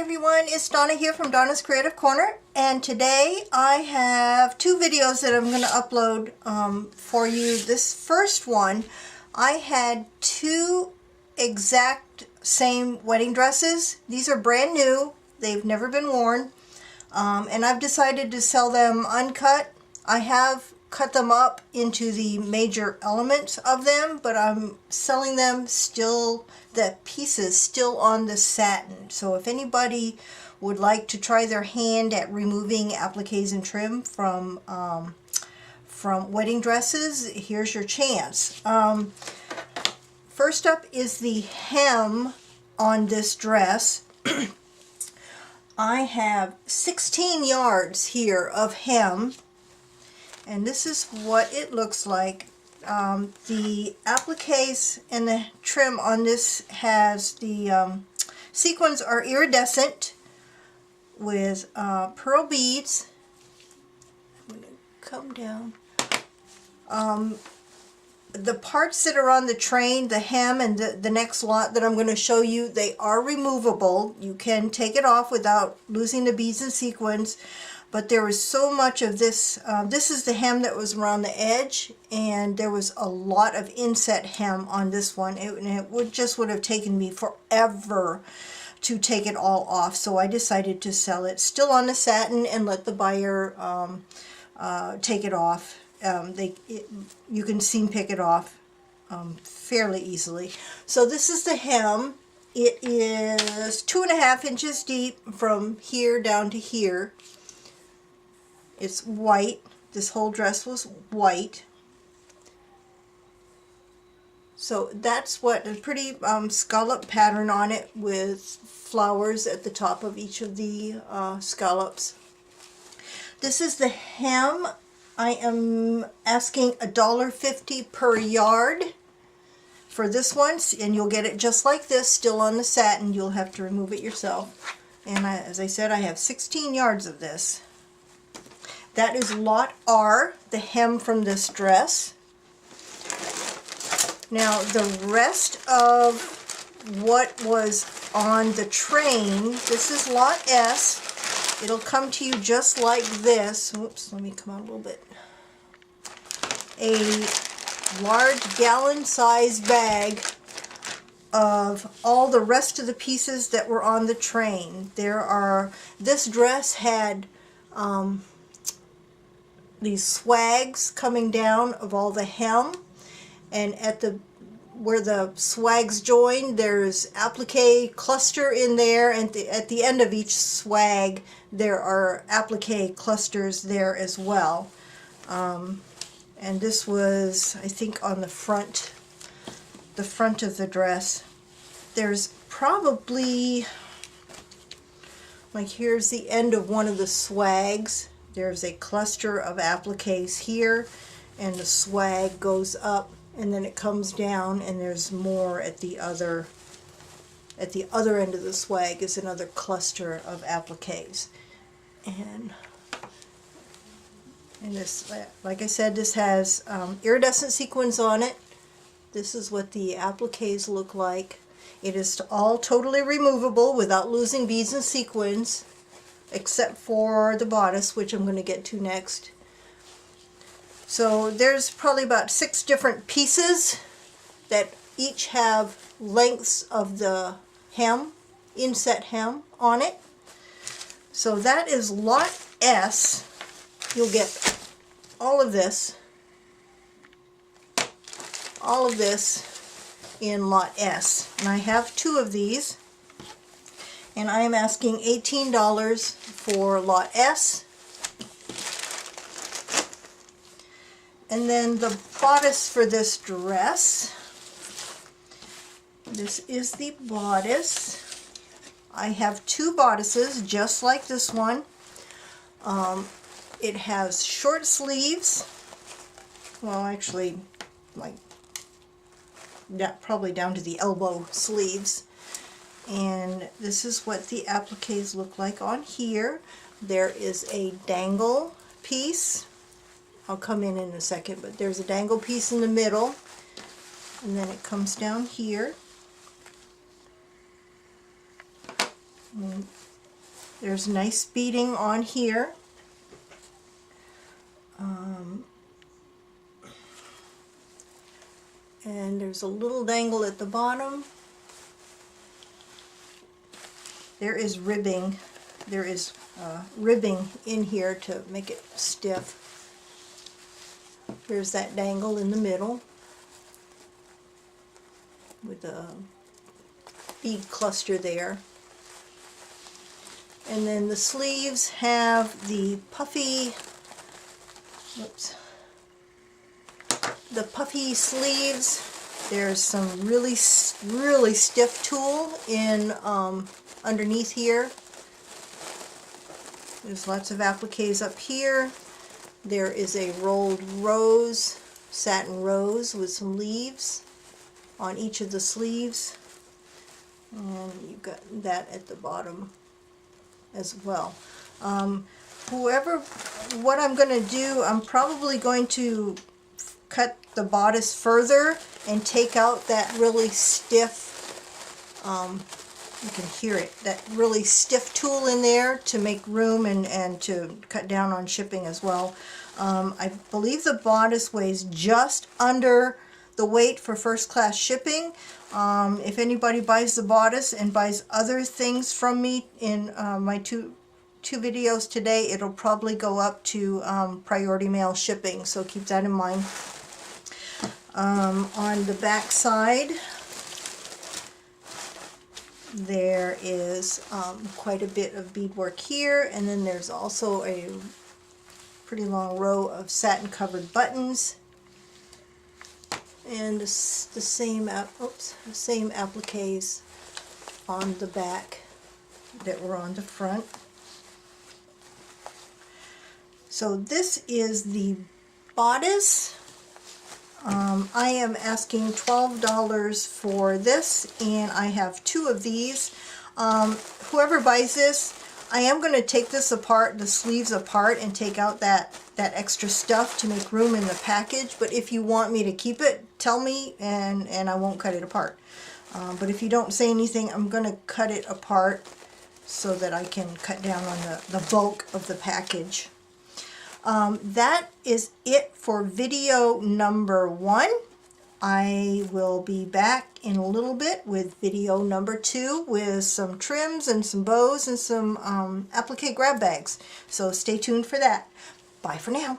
everyone, it's Donna here from Donna's Creative Corner, and today I have two videos that I'm going to upload for you. This first one, I had two exact same wedding dresses. These are brand new, they've never been worn, and I've decided to sell them uncut. I have cut them up into the major elements of them, but I'm selling them still, the pieces still on the satin. So if anybody would like to try their hand at removing appliques and trim from wedding dresses, here's your chance. First up is the hem on this dress. I have 16 yards here of hem, and this is what it looks like. The appliques and the trim on this has the sequins are iridescent with pearl beads. I'm going to come down. The parts that are on the train, the hem and the next lot that I'm going to show you, they are removable. You can take it off without losing the beads and sequins. But there was so much of this. This is the hem that was around the edge, and there was a lot of inset hem on this one. It would have taken me forever to take it all off, so I decided to sell it still on the satin and let the buyer take it off. You can seam pick it off fairly easily. So this is the hem. It is 2.5 inches deep from here down to here. It's white. This whole dress was white. So that's what a pretty scallop pattern on it with flowers at the top of each of the scallops. This is the hem. I am asking $1.50 per yard for this one, and you'll get it just like this, still on the satin. You'll have to remove it yourself. And as I said, I have 16 yards of this. That is lot R, the hem from this dress. Now the rest of what was on the train, this is lot S. It'll come to you just like this. Oops, let me come out a little bit. A large gallon-sized bag of all the rest of the pieces that were on the train. This dress had these swags coming down of all the hem, and where the swags join, there's applique cluster in there, and at the end of each swag there are applique clusters there as well. And this was, I think, on the front of the dress. There's probably, like, here's the end of one of the swags. There's a cluster of appliques here, and the swag goes up, and then it comes down, and there's more at the other end of the swag is another cluster of appliques. And this, like I said, this has iridescent sequins on it. This is what the appliques look like. It is all totally removable without losing beads and sequins, except for the bodice, which I'm going to get to next. So there's probably about 6 different pieces that each have lengths of the hem, inset hem on it. So that is lot S. You'll get all of this in lot S. And I have 2 of these. And I am asking $18 for lot S. And then the bodice for this dress. This is the bodice. I have 2 bodices just like this one. It has short sleeves. Well, actually, like probably down to the elbow sleeves. And this is what the appliques look like on here. There is a dangle piece. I'll come in a second, but there's a dangle piece in the middle, and then it comes down here. There's nice beading on here. And there's a little dangle at the bottom. There is ribbing. There is ribbing in here to make it stiff. Here's that dangle in the middle with a bead cluster there. And then the sleeves have the puffy, the puffy sleeves. There's some really stiff tulle in underneath here. There's lots of appliques up here. There is a rolled rose, satin rose with some leaves on each of the sleeves. And you've got that at the bottom as well. What I'm going to do, I'm probably going to cut the bodice further and take out that really stiff, you can hear it, that really stiff tulle in there to make room and to cut down on shipping as well. I believe the bodice weighs just under the weight for first class shipping. If anybody buys the bodice and buys other things from me in my two videos today, it'll probably go up to priority mail shipping, so keep that in mind. On the back side, there is quite a bit of beadwork here, and then there's also a pretty long row of satin covered buttons, and the same appliques on the back that were on the front. So this is the bodice. I am asking $12 for this, and I have 2 of these. Whoever buys this, I am going to take this apart, the sleeves apart, and take out that extra stuff to make room in the package. But if you want me to keep it, tell me, and I won't cut it apart. But if you don't say anything, I'm going to cut it apart so that I can cut down on the bulk of the package. That is it for video number 1. I will be back in a little bit with video number 2 with some trims and some bows and some applique grab bags. So stay tuned for that. Bye for now.